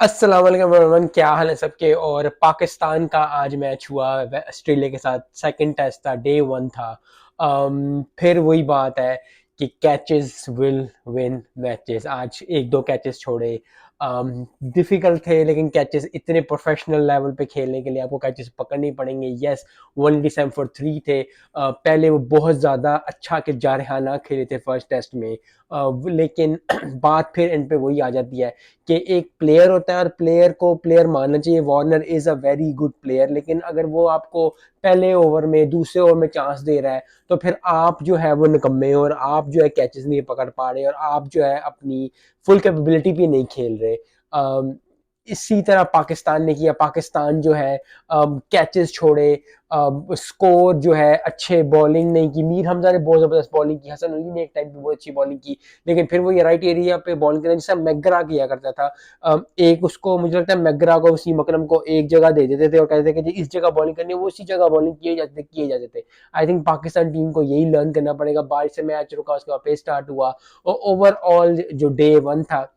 अस्सलाम वालेकुम एवरीवन, क्या हाल है सबके। और पाकिस्तान का आज मैच हुआ ऑस्ट्रेलिया के साथ। सेकंड टेस्ट था, डे वन था। फिर वही बात है कि कैचेस विल विन मैचेस। आज एक दो कैचेस छोड़े, डिफिकल्ट थे, लेकिन कैचेस इतने प्रोफेशनल लेवल पे खेलने के लिए आपको कैचेस पकड़ने ही पड़ेंगे। यस, 187 फॉर 3 थे। पहले वो बहुत ज़्यादा अच्छा कि जारहाना खेले थे फर्स्ट टेस्ट में। लेकिन बात फिर एंड पे वही आ जाती है कि एक प्लेयर होता है और प्लेयर को प्लेयर मानना चाहिए। Warner is a very good player, लेकिन अगर वो आपको पहले ओवर में, दूसरे ओवर में चांस दे रहा है, तो फिर आप जो है वो निकम्मे हो, और आप जो है कैचेस नहीं पकड़ पा रहे, और आप जो है अपनी फुल कैपेबिलिटी भी नहीं खेल रहे। इसी तरह पाकिस्तान ने किया। पाकिस्तान जो है कैचेस छोड़े, स्कोर जो है अच्छे, बॉलिंग नहीं की। मीर हमजा ने बहुत ज़बरदस्त बॉलिंग की, हसन अली ने एक टाइम पे बहुत अच्छी बॉलिंग की, लेकिन फिर वो ये राइट एरिया पे बॉलिंग करना जैसा मैकग्रा किया करता था। एक उसको मुझे लगता है मैकग्रा को, वसीम अकरम को एक जगह दे देते थे और कहते थे कि जी इस जगह बॉलिंग करनी है, वो उसी जगह बॉलिंग किए जाते थे। आई थिंक पाकिस्तान टीम को यही लर्न करना पड़ेगा। बारिश से मैच रुका, उसके बाद फिर स्टार्ट हुआ, और ओवरऑल जो डे वन था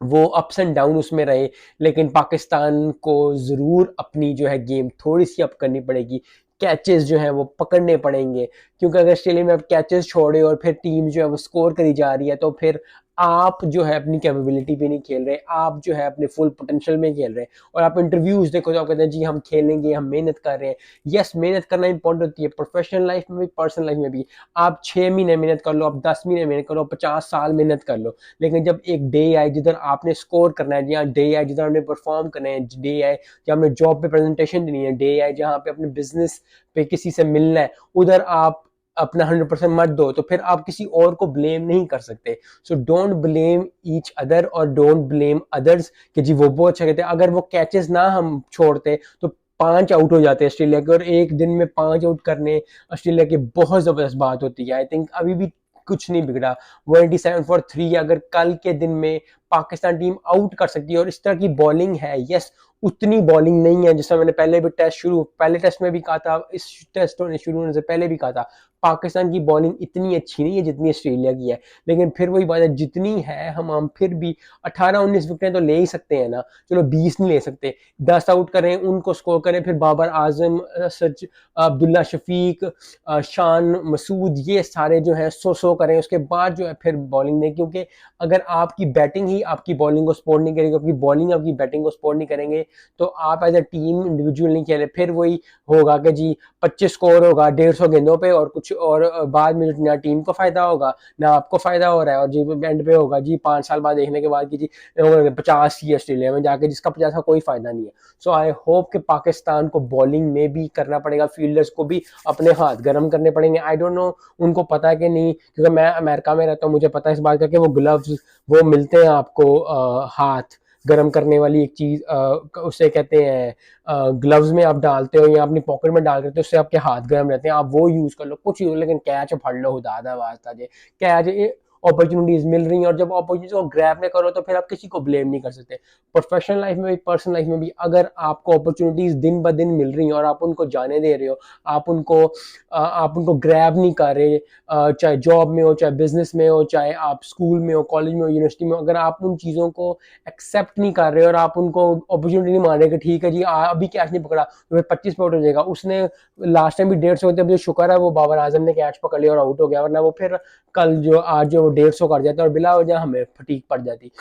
वो अप्स एंड डाउन उसमें रहे। लेकिन पाकिस्तान को ज़रूर अपनी जो है गेम थोड़ी सी अप करनी पड़ेगी। कैचेस जो है वो पकड़ने पड़ेंगे, क्योंकि अगर ऑस्ट्रेलिया में आप कैचेस छोड़े और फिर टीम जो है वो स्कोर करी जा रही है, तो फिर आप जो है अपनी कैपेबिलिटी पे नहीं खेल रहे, आप जो है अपने फुल पोटेंशियल में खेल रहे हैं। और आप इंटरव्यूज देखो तो आप कहते हैं जी हम खेलेंगे, हम मेहनत कर रहे हैं। यस, मेहनत करना इंपॉर्टेंट होती है, प्रोफेशनल लाइफ में भी, पर्सनल लाइफ में भी। आप 6 महीने मेहनत कर लो, आप 10 महीने मेहनत कर लो, 50 साल मेहनत कर लो, लेकिन जब एक डे आए जिधर आपने स्कोर करना है, जहाँ डे आए जिधर आपने परफॉर्म करना है, डे आए जहाँ आपने जॉब पे प्रेजेंटेशन देनी है, डे आए जहाँ पे अपने बिजनेस पे किसी से मिलना है, उधर आप अपना 100% मत दो, तो फिर आप किसी और को ब्लेम नहीं कर सकते। So don't blame each other और डोंट ब्लेम अदर्स कि जी वो बहुत अच्छा कहते हैं। अगर वो कैचेस ना हम छोड़ते तो 5 आउट हो जाते हैं ऑस्ट्रेलिया के, और एक दिन में 5 आउट करने ऑस्ट्रेलिया की बहुत जबरदस्त बात होती है। आई थिंक अभी भी कुछ नहीं बिगड़ा। 187 फॉर 3 अगर कल के दिन में पाकिस्तान टीम आउट कर सकती है, और इस तरह की बॉलिंग है। यस, उतनी बॉलिंग नहीं है, जैसा मैंने पहले भी पहले टेस्ट में भी कहा था, इस टेस्ट होने शुरू होने से पहले भी कहा था, पाकिस्तान की बॉलिंग इतनी अच्छी नहीं है जितनी ऑस्ट्रेलिया की है। लेकिन फिर वही बात है, जितनी है हम फिर भी 18-19 विकेटें तो ले ही सकते हैं ना। चलो 20 नहीं ले सकते, 10 आउट करें, उनको स्कोर करें, फिर बाबर आजम, सच, अब्दुल्ला शफीक, शान मसूद, ये सारे जो है सो करें, उसके बाद जो है फिर बॉलिंग दें। क्योंकि अगर आपकी बैटिंग ही आपकी बॉलिंग को सपोर्ट नहीं करेगी, आपकी बॉलिंग आपकी बैटिंग को सपोर्ट नहीं करेंगे, तो आप एज अ टीम इंडिविजुअल नहीं खेले। फिर वही होगा कि जी 25 स्कोर होगा 150 गेंदों पे, और कुछ और बाद में ना टीम को फायदा होगा ना आपको फायदा हो रहा है, और जी एंड पे होगा जी 5 साल बाद देखने के बाद कि जी 50 ही ऑस्ट्रेलिया में जाके, जिसका 50 का कोई फायदा नहीं है। सो आई होप कि पाकिस्तान को बॉलिंग में भी करना पड़ेगा, फील्डर्स को भी अपने हाथ गर्म करने पड़ेंगे। आई डोंट नो उनको पता है कि नहीं, क्योंकि मैं अमेरिका में रहता हूँ, मुझे पता है इस बात का कि वो ग्लव्स वो मिलते हैं आपको, हाथ गर्म करने वाली एक चीज, उसे कहते हैं ग्लव्स में आप डालते हो या अपनी पॉकेट में डाल देते हो, उससे आपके हाथ गर्म रहते हैं, आप वो यूज कर लो, कुछ यूज। लेकिन कैच फड़ लो, दादा वास्ता जे कैच अपॉर्चुनिटीज मिल रही हैं, और जब अपॉर्चुनिटीज को ग्रैब नहीं करो तो फिर आप किसी को ब्लेम नहीं कर सकते। प्रोफेशनल लाइफ में भी, पर्सनल लाइफ में भी, अगर आपको अपॉर्चुनिटीज दिन ब दिन मिल रही हैं और आप उनको जाने दे रहे हो, आप उनको ग्रैब नहीं कर रहे, चाहे जॉब में हो, चाहे बिजनेस में हो, चाहे आप स्कूल में हो, कॉलेज में हो, यूनिवर्सिटी में हो, अगर आप उन चीज़ों को एक्सेप्ट नहीं कर रहे और आप उनको अपॉर्चुनिटी नहीं मान रहे कि ठीक है जी अभी कैच नहीं पकड़ा तो फिर 25 पे आउट हो जाएगा। उसने लास्ट टाइम भी 150 होते, मुझे शुक्र है वो बाबर आजम ने कैच पकड़ लिया और आउट हो गया, वरना वो फिर कल जो आज जो 150 कर जाता और बिला वजह हमें फटीक पड़ जाती।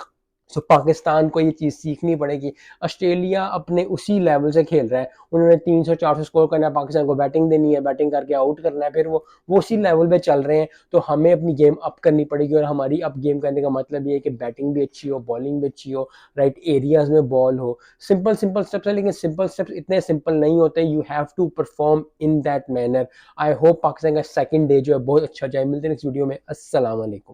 सो पाकिस्तान को ये चीज़ सीखनी पड़ेगी। ऑस्ट्रेलिया अपने उसी लेवल से खेल रहा है, उन्होंने 300-400 स्कोर करना है, पाकिस्तान को बैटिंग देनी है, बैटिंग करके आउट करना है, फिर वो उसी लेवल पे चल रहे हैं। तो हमें अपनी गेम अप करनी पड़ेगी, और हमारी अप गेम करने का मतलब ये है कि बैटिंग भी अच्छी हो, बॉलिंग भी अच्छी हो, राइट एरियाज में बॉल हो। सिंपल सिंपल स्टेप्स है, लेकिन सिंपल स्टेप्स इतने सिंपल नहीं होते, you have to perform in that manner. I hope Pakistan का सेकंड डे जो है बहुत अच्छा जाए। मिलते हैं नेक्स्ट वीडियो में। अस्सलाम वालेकुम।